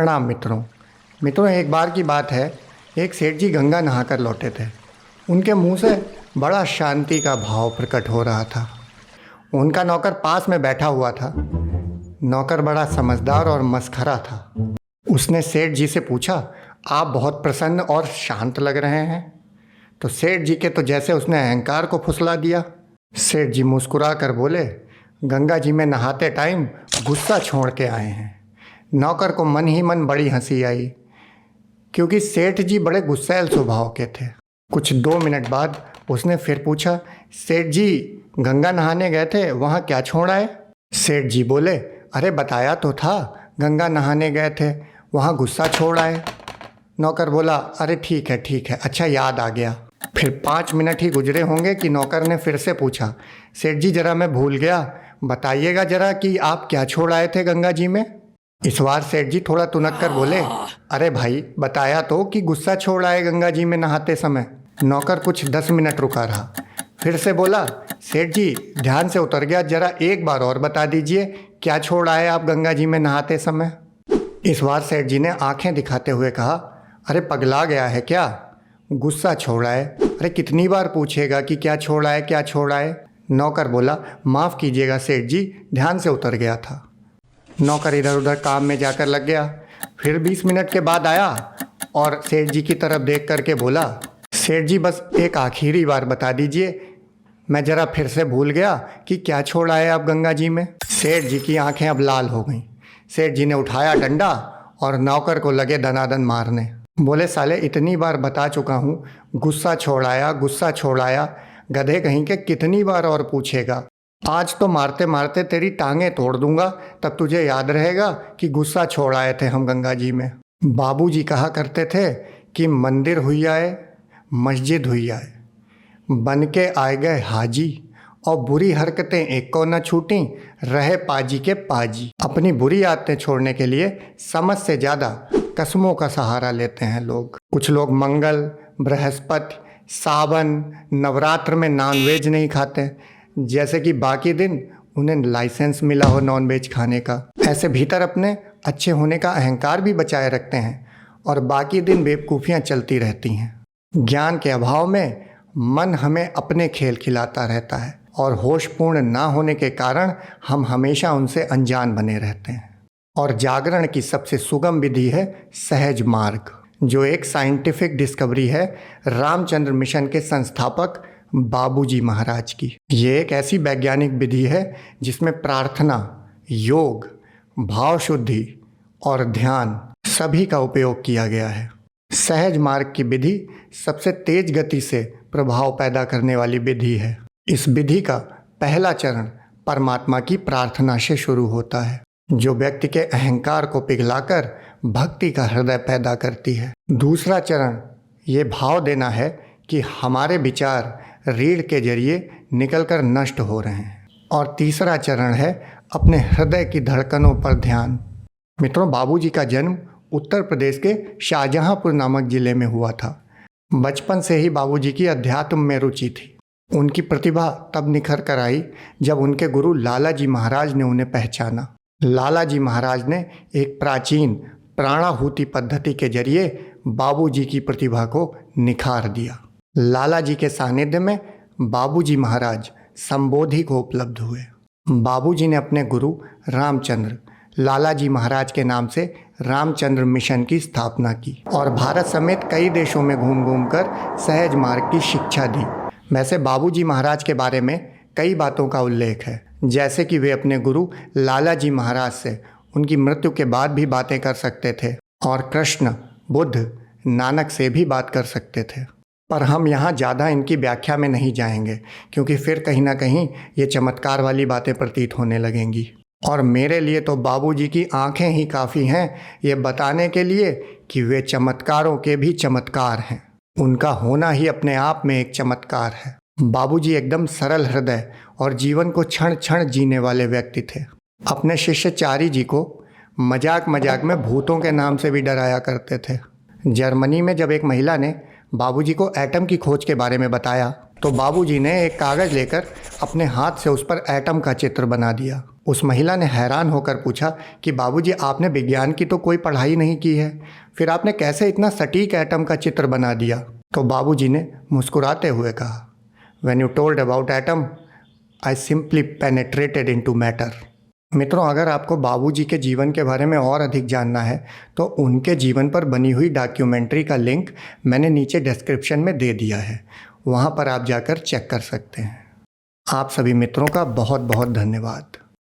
प्रणाम मित्रों। एक बार की बात है, एक सेठ जी गंगा नहाकर लौटे थे। उनके मुंह से बड़ा शांति का भाव प्रकट हो रहा था। उनका नौकर पास में बैठा हुआ था। नौकर बड़ा समझदार और मस्खरा था। उसने सेठ जी से पूछा, आप बहुत प्रसन्न और शांत लग रहे हैं। तो सेठ जी के तो जैसे उसने अहंकार को फुसला दिया। सेठ जी मुस्कुरा कर बोले, गंगा जी में नहाते टाइम गुस्सा छोड़ के आए हैं। नौकर को मन ही मन बड़ी हंसी आई, क्योंकि सेठ जी बड़े गुस्सैल स्वभाव के थे। कुछ 2 मिनट बाद उसने फिर पूछा, सेठ जी गंगा नहाने गए थे, वहाँ क्या छोड़ आए? सेठ जी बोले, अरे बताया तो था, गंगा नहाने गए थे, वहाँ गुस्सा छोड़ आए। नौकर बोला, अरे ठीक है, अच्छा याद आ गया। फिर 5 मिनट ही गुजरे होंगे कि नौकर ने फिर से पूछा, सेठ जी जरा मैं भूल गया, बताइएगा जरा कि आप क्या छोड़ आए थे गंगा जी में? इस बार सेठ जी थोड़ा तुनक कर बोले, अरे भाई बताया तो कि गुस्सा छोड़ आए गंगा जी में नहाते समय। नौकर कुछ 10 मिनट रुका रहा, फिर से बोला, सेठ जी ध्यान से उतर गया, जरा एक बार और बता दीजिए क्या छोड़ आए आप गंगा जी में नहाते समय? इस बार सेठ जी ने आंखें दिखाते हुए कहा, अरे पगला गया है क्या, गुस्सा छोड़ आए। अरे कितनी बार पूछेगा कि क्या छोड़ आए? नौकर बोला, माफ़ कीजिएगा सेठ जी, ध्यान से उतर गया था। नौकर इधर उधर काम में जाकर लग गया। फिर 20 मिनट के बाद आया और सेठ जी की तरफ देख करके बोला, सेठ जी बस एक आखिरी बार बता दीजिए, मैं ज़रा फिर से भूल गया कि क्या छोड़ आए आप गंगा जी में? सेठ जी की आंखें अब लाल हो गईं। सेठ जी ने उठाया डंडा और नौकर को लगे दनादन मारने। बोले, साले इतनी बार बता चुका हूँ, गुस्सा छोड़ आया, गधे कहीं के कितनी बार और पूछेगा? आज तो मारते मारते तेरी टांगें तोड़ दूंगा, तब तुझे याद रहेगा कि गुस्सा छोड़ आए थे हम गंगा जी में। बाबूजी कहा करते थे कि मंदिर हुई आए, मस्जिद हुई आए, बन के आए गए हाजी, और बुरी हरकतें एक को न छूटी, रहे पाजी के पाजी। अपनी बुरी आदतें छोड़ने के लिए समझ से ज़्यादा कसमों का सहारा लेते हैं लोग। कुछ लोग मंगल, बृहस्पति, सावन, नवरात्र में नॉनवेज नहीं खाते, जैसे कि बाकी दिन उन्हें लाइसेंस मिला हो नॉनवेज खाने का। ऐसे भीतर अपने अच्छे होने का अहंकार भी बचाए रखते हैं और बाकी दिन बेवकूफ़ियाँ चलती रहती हैं। ज्ञान के अभाव में मन हमें अपने खेल खिलाता रहता है और होशपूर्ण ना होने के कारण हम हमेशा उनसे अनजान बने रहते हैं। और जागरण की सबसे सुगम विधि है सहज मार्ग, जो एक साइंटिफिक डिस्कवरी है रामचंद्र मिशन के संस्थापक बाबूजी महाराज की। ये एक ऐसी वैज्ञानिक विधि है जिसमें प्रार्थना, योग, भाव शुद्धि और ध्यान सभी का उपयोग किया गया है। सहज मार्ग की विधि सबसे तेज गति से प्रभाव पैदा करने वाली विधि है। इस विधि का पहला चरण परमात्मा की प्रार्थना से शुरू होता है, जो व्यक्ति के अहंकार को पिघलाकर भक्ति का हृदय पैदा करती है। दूसरा चरण ये भाव देना है कि हमारे विचार रीढ़ के जरिए निकलकर नष्ट हो रहे हैं। और तीसरा चरण है अपने हृदय की धड़कनों पर ध्यान। मित्रों, बाबूजी का जन्म उत्तर प्रदेश के शाहजहांपुर नामक ज़िले में हुआ था। बचपन से ही बाबूजी की अध्यात्म में रुचि थी। उनकी प्रतिभा तब निखर कर आई जब उनके गुरु लाला जी महाराज ने उन्हें पहचाना। लाला जी महाराज ने एक प्राचीन प्राणाहुति पद्धति के जरिए बाबूजी की प्रतिभा को निखार दिया। लाला जी के सानिध्य में बाबूजी महाराज संबोधि को उपलब्ध हुए। बाबूजी ने अपने गुरु रामचंद्र लाला जी महाराज के नाम से रामचंद्र मिशन की स्थापना की और भारत समेत कई देशों में घूम घूम कर सहज मार्ग की शिक्षा दी। वैसे बाबूजी महाराज के बारे में कई बातों का उल्लेख है, जैसे कि वे अपने गुरु लाला जी महाराज से उनकी मृत्यु के बाद भी बातें कर सकते थे और कृष्ण, बुद्ध, नानक से भी बात कर सकते थे। पर हम यहाँ ज़्यादा इनकी व्याख्या में नहीं जाएंगे, क्योंकि फिर कहीं ना कहीं ये चमत्कार वाली बातें प्रतीत होने लगेंगी। और मेरे लिए तो बाबूजी की आंखें ही काफ़ी हैं ये बताने के लिए कि वे चमत्कारों के भी चमत्कार हैं। उनका होना ही अपने आप में एक चमत्कार है। बाबूजी एकदम सरल हृदय और जीवन को क्षण क्षण जीने वाले व्यक्ति थे। अपने शिष्य चारी जी को मजाक मजाक में भूतों के नाम से भी डराया करते थे। जर्मनी में जब एक महिला ने बाबूजी को एटम की खोज के बारे में बताया तो बाबूजी ने एक कागज़ लेकर अपने हाथ से उस पर एटम का चित्र बना दिया उस महिला ने हैरान होकर पूछा कि बाबूजी, आपने विज्ञान की तो कोई पढ़ाई नहीं की है, फिर आपने कैसे इतना सटीक एटम का चित्र बना दिया? तो बाबूजी ने मुस्कुराते हुए कहा, When you told about atom, I simply penetrated into matter. मित्रों, अगर आपको बाबूजी के जीवन के बारे में और अधिक जानना है तो उनके जीवन पर बनी हुई डॉक्यूमेंट्री का लिंक मैंने नीचे डिस्क्रिप्शन में दे दिया है, वहाँ पर आप जाकर चेक कर सकते हैं। आप सभी मित्रों का बहुत बहुत धन्यवाद।